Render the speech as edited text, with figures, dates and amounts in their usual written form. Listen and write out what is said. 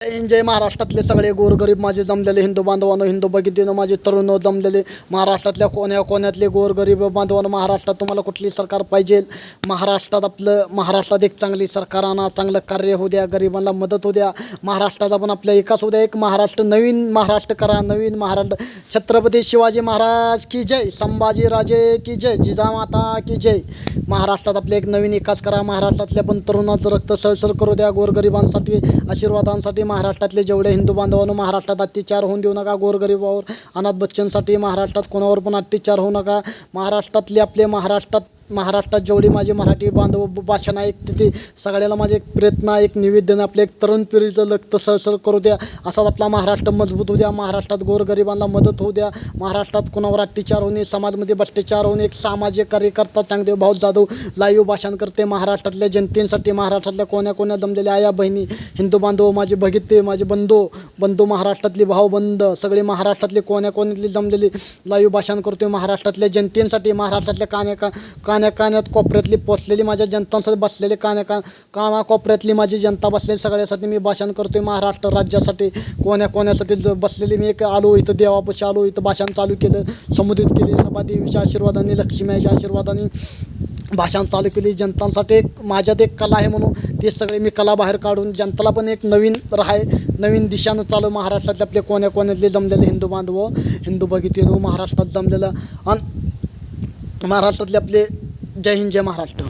जय महाराष्ट्रातले सगळे गोरगरीब माझे जमलेले हिंदू बांधवांनो, हिंदू भगिनींनो, माझे तरुण जमलेले महाराष्ट्रातल्या कोण्याकोण्यातले गोरगरीब बांधवांनो, महाराष्ट्रात तुम्हाला कुठली सरकार पाहिजे? महाराष्ट्रात एक चांगली सरकार आणा, चांगलं कार्य होऊ द्या, गरिबांना मदत होऊ द्या, महाराष्ट्राचा पण आपल्या विकास होऊ द्या. एक महाराष्ट्र, नवीन महाराष्ट्र करा, नवीन महाराष्ट्र. छत्रपती शिवाजी महाराज की जय, संभाजी राजे की जय, जिजामाता की जय. महाराष्ट्रात आपले एक नवीन विकास करा, महाराष्ट्रातल्या पण तरुणाचं रक्त सळसळ करू द्या, गोरगरिबांसाठी आशीर्वादांसाठी. महाराष्ट्रातले जेवढे हिंदू बांधवांनो, महाराष्ट्रात अत्याचार होऊन देऊ नका, गोरगरिबावर, अनाथ बच्चांसाठी महाराष्ट्रात कोणावर पण अत्याचार होऊ नका. महाराष्ट्रातले आपले महाराष्ट्रात जेवढी माझे मराठी बांधव भाषण ऐकते ते सगळ्याला माझे एक प्रयत्न, एक निवेदन, आपले एक तरुण पिढीचं रक्त सळसळ करू द्या. असाच आपला महाराष्ट्र मजबूत होऊ द्या, महाराष्ट्रात गोरगरिबांना मदत होऊ द्या, महाराष्ट्रात कोणावर अत्याचार होणे, समाजमध्ये भ्रष्टाचार होणे. एक सामाजिक कार्यकर्ता चांगदेव भाऊ जाधव लाईव्ह भाषण करते महाराष्ट्रातल्या जनतेसाठी, महाराष्ट्रातल्या कोण्या जमलेल्या आया बहिणी, हिंदू बांधव, माझे भगिते, माझे बंधू महाराष्ट्रातले भाऊबंद सगळे महाराष्ट्रातले कोण्यातले जमलेले लाईव्ह भाषण करतोय महाराष्ट्रातल्या जनतेसाठी. महाराष्ट्रातल्या कान्यात कोपऱ्यातली पोचलेली माझ्या जनतांसाठी बसलेले काना कोपऱ्यातली माझी जनता बसलेली सगळ्यासाठी मी भाषण करतोय. महाराष्ट्र राज्यासाठी कोण्यासाठी बसलेली मी एक आलो इथं, देवापाशी आलो इथं, भाषण चालू केलं, संबोधित केली, सभादेवीच्या आशीर्वादाने, लक्ष्मीच्या आशीर्वादाने भाषण चालू केली. जनतांसाठी एक माझ्यात एक कला आहे म्हणून ते सगळे मी कला बाहेर काढून जनताला पण एक नवीन दिशानं चालू. महाराष्ट्रातले आपले कोण्यातले जमलेले हिंदू बांधव, हिंदू भगिनींनो, महाराष्ट्रात जमलेलं आणि महाराष्ट्रातले आपले जय हिंद, जय महाराष्ट्र.